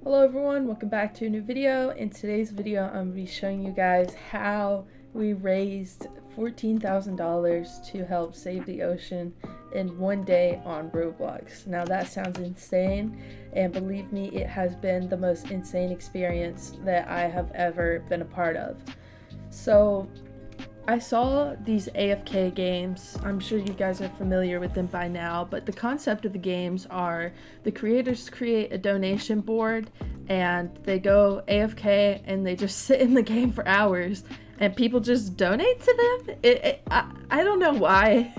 Hello everyone, welcome back to a new video. In today's video, I'm going to be showing you guys how we raised $14,000 to help save the ocean in one day on Roblox. Now that sounds insane, and believe me, it has been the most insane experience that I have ever been a part of. So I saw these AFK games. I'm sure you guys are familiar with them by now, but the concept of the games are the creators create a donation board and they go AFK and they just sit in the game for hours and people just donate to them. I don't know why.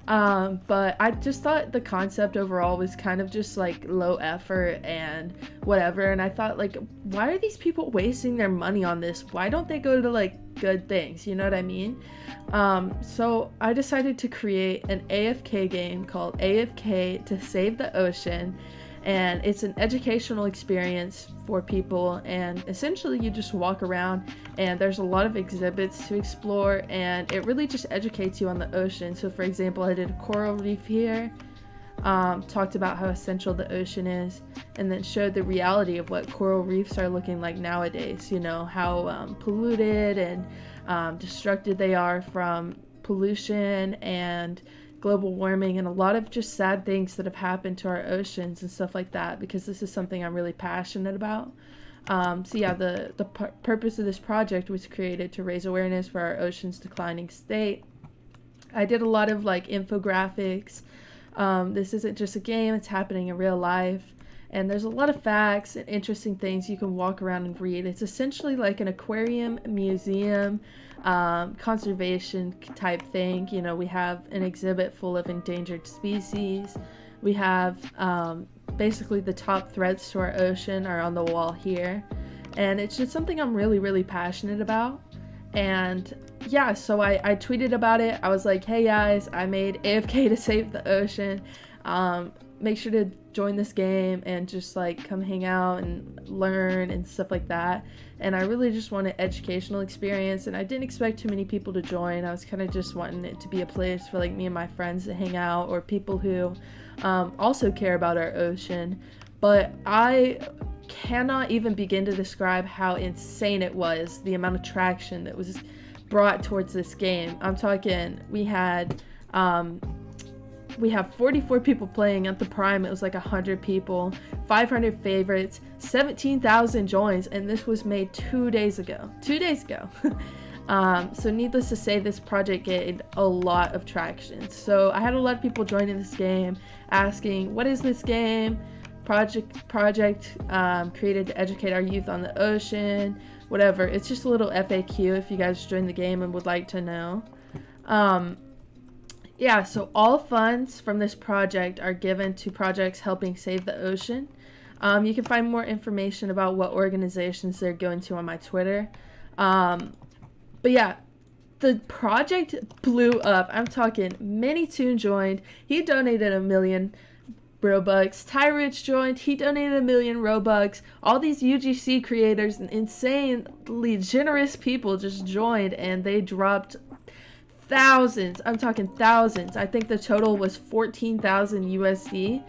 But I just thought the concept overall was kind of just like low effort and whatever, and I thought, like, why are these people wasting their money on this? Why don't they go to like good things, you know what I mean? So I decided to create an AFK game called AFK to Save the Ocean, and it's an educational experience for people, and essentially you just walk around and there's a lot of exhibits to explore, and it really just educates you on the ocean. So for example, I did a coral reef here, talked about how essential the ocean is, and then showed the reality of what coral reefs are looking like nowadays, you know, how polluted and destructive they are from pollution and global warming, and a lot of just sad things that have happened to our oceans and stuff like that, because this is something I'm really passionate about. So yeah, the purpose of this project was created to raise awareness for our ocean's declining state. I did a lot of like infographics. This isn't just a game, it's happening in real life. And there's a lot of facts and interesting things you can walk around and read. It's essentially like an aquarium, museum, conservation type thing. You know, we have an exhibit full of endangered species. We have basically the top threats to our ocean are on the wall here. And it's just something I'm really passionate about. And yeah, so I tweeted about it. I was like, hey guys, I made AFK to Save the Ocean. Make sure to join this game and just like come hang out and learn and stuff like that. And I really just want an educational experience, and I didn't expect too many people to join. I was kind of just wanting it to be a place for like me and my friends to hang out, or people who also care about our ocean. But I cannot even begin to describe how insane it was, the amount of traction that was brought towards this game. I'm talking, we have 44 people playing. At the prime, it was like 100 people, 500 favorites, 17,000 joins, and this was made 2 days ago. So needless to say, this project gained a lot of traction. So I had a lot of people joining this game asking, what is this game? Project created to educate our youth on the ocean, whatever. It's just a little FAQ if you guys join the game and would like to know. Yeah, so all funds from this project are given to projects helping save the ocean. You can find more information about what organizations they're going to on my Twitter. But yeah, the project blew up. I'm talking Minitoon joined. He donated 1 million Robux. Tyrich joined. He donated 1 million Robux. All these UGC creators and insanely generous people just joined, and they dropped thousands. I'm talking thousands. I think the total was 14,000 USD.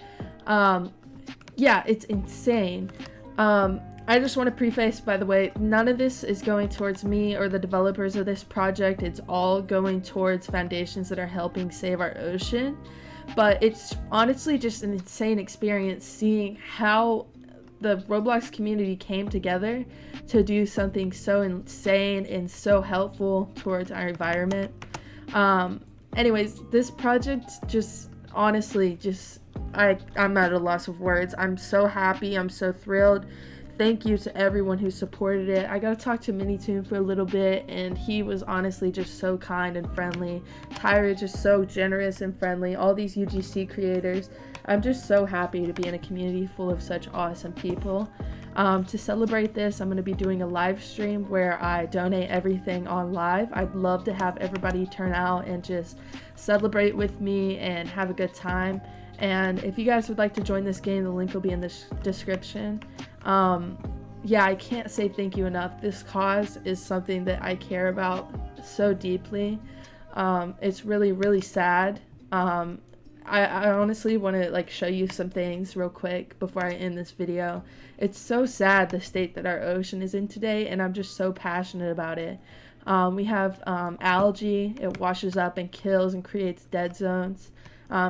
Yeah, it's insane. I just want to preface, by the way, none of this is going towards me or the developers of this project. It's all going towards foundations that are helping save our ocean. But it's honestly just an insane experience seeing how the Roblox community came together to do something so insane and so helpful towards our environment. Anyways, this project just honestly I'm at a loss of words. I'm so happy. I'm so thrilled. Thank you to everyone who supported it. I got to talk to Minitoon for a little bit, and he was honestly just so kind and friendly. Tyra just so generous and friendly. All these UGC creators. I'm just so happy to be in a community full of such awesome people. To celebrate this, I'm going to be doing a live stream where I donate everything on live. I'd love to have everybody turn out and just celebrate with me and have a good time. And if you guys would like to join this game, the link will be in the description. Yeah, I can't say thank you enough. This cause is something that I care about so deeply. It's really sad I honestly want to like show you some things real quick before I end this video. It's so sad the state that our ocean is in today, and I'm just so passionate about it. We have algae. It washes up and kills and creates dead zones.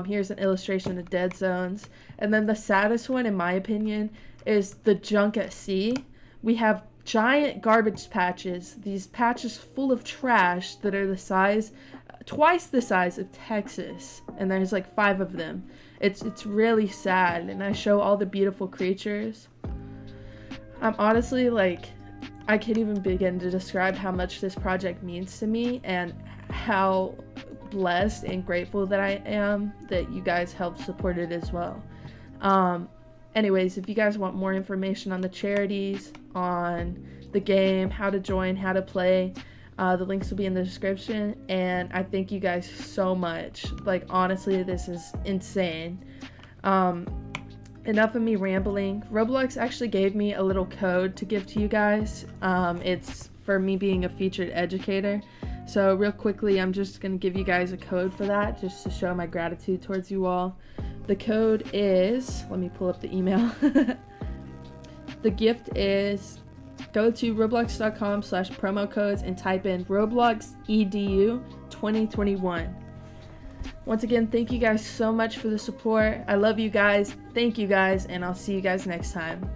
Here's an illustration of dead zones. And then the saddest one, in my opinion, is the junk at sea. We have giant garbage patches, these patches full of trash that are the size, twice the size of Texas, and there's like 5 of them. It's really sad, and I show all the beautiful creatures. I'm honestly like, I can't even begin to describe how much this project means to me and how blessed and grateful that I am that you guys helped support it as well. Anyways, if you guys want more information on the charities, on the game, how to join, how to play, the links will be in the description. And I thank you guys so much. Like, honestly, this is insane. Enough of me rambling. Roblox actually gave me a little code to give to you guys. It's for me being a featured educator. So real quickly, I'm just going to give you guys a code for that, just to show my gratitude towards you all. The code is, let me pull up the email. The gift is, go to roblox.com/promo codes and type in Roblox EDU 2021. Once again, thank you guys so much for the support. I love you guys. Thank you guys, and I'll see you guys next time.